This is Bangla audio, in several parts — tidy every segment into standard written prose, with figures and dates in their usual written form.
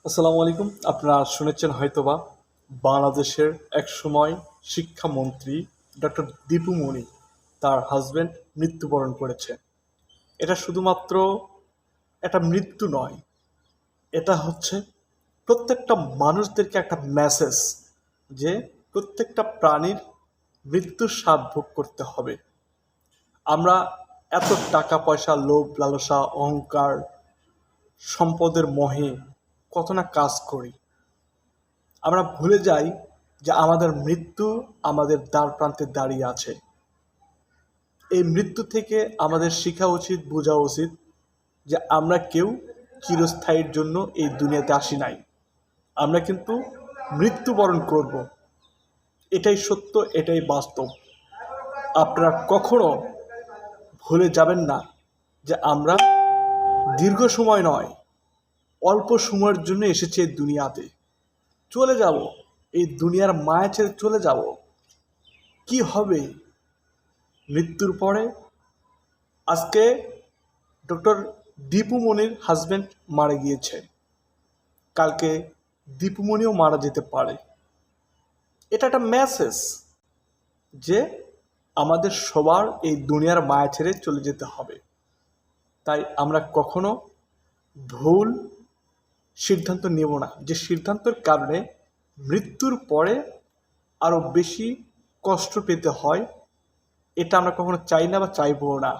আসসালামু আলাইকুম। আপনারা শুনেছেন হয়তোবা বাংলাদেশের একসময় শিক্ষামন্ত্রী ডক্টর দীপু মনি তার হাজবেন্ড মৃত্যুবরণ করেছে। এটা শুধুমাত্র একটা মৃত্যু নয়, এটা হচ্ছে প্রত্যেকটা মানুষদেরকে একটা মেসেজ যে প্রত্যেকটা প্রাণীর মৃত্যুর স্বাদ ভোগ করতে হবে। আমরা এত টাকা পয়সা, লোভ লালসা, অহংকার, সম্পদের মোহে কত না কাজ করি, আমরা ভুলে যাই যে আমাদের মৃত্যু আমাদের দ্বার প্রান্তে দাঁড়িয়ে আছে। এই মৃত্যু থেকে আমাদের শেখা উচিত, বোঝা উচিত যে আমরা কেউ চিরস্থায়ীর জন্য এই দুনিয়াতে আসি নাই। আমরা কিন্তু মৃত্যুবরণ করব। এটাই সত্য, এটাই বাস্তব। আপনারা কখনো ভুলে যাবেন না যে আমরা দীর্ঘ সময় নয়, অল্প সময়ের জন্য এসেছি এই দুনিয়াতে। চলে যাব, এই দুনিয়ার মায়া ছেড়ে চলে যাব। কি হবে মৃত্যুর পরে? আজকে ডক্টর দীপু মনির হাজব্যান্ড মারা গিয়েছে, কালকে দীপু মনিও মারা যেতে পারে। এটা একটা মেসেজ যে আমাদের সবার এই দুনিয়ার মায়া ছেড়ে চলে যেতে হবে। তাই আমরা কখনো ভুল সিদ্ধান্ত নেব না, যে সিদ্ধান্তের কারণে মৃত্যুর পরে আরও বেশি কষ্ট পেতে হয়। এটা আমরা কখনো চাই না বা চাইবো না।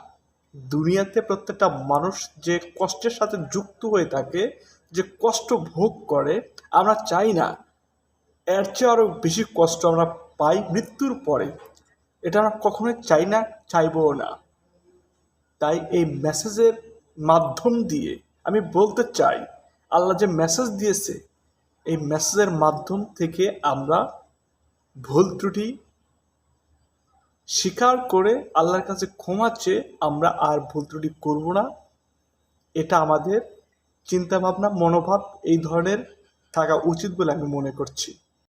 দুনিয়াতে প্রত্যেকটা মানুষ যে কষ্টের সাথে যুক্ত হয়ে থাকে, যে কষ্ট ভোগ করে, আমরা চাই না এর চেয়ে আরও বেশি কষ্ট আমরা পাই মৃত্যুর পরে। এটা আমরা কখনোই চাই না, চাইবও না। তাই এই মেসেজের মাধ্যম দিয়ে আমি বলতে চাই, আল্লাহ যে মেসেজ দিয়েছে, এই মেসেজের মাধ্যম থেকে আমরা ভুল ত্রুটি স্বীকার করে আল্লাহর কাছে ক্ষমা চেয়ে আমরা আর ভুল ত্রুটি করব না। এটা আমাদের চিন্তাভাবনা, মনোভাব এই ধরনের থাকা উচিত বলে আমি মনে করছি।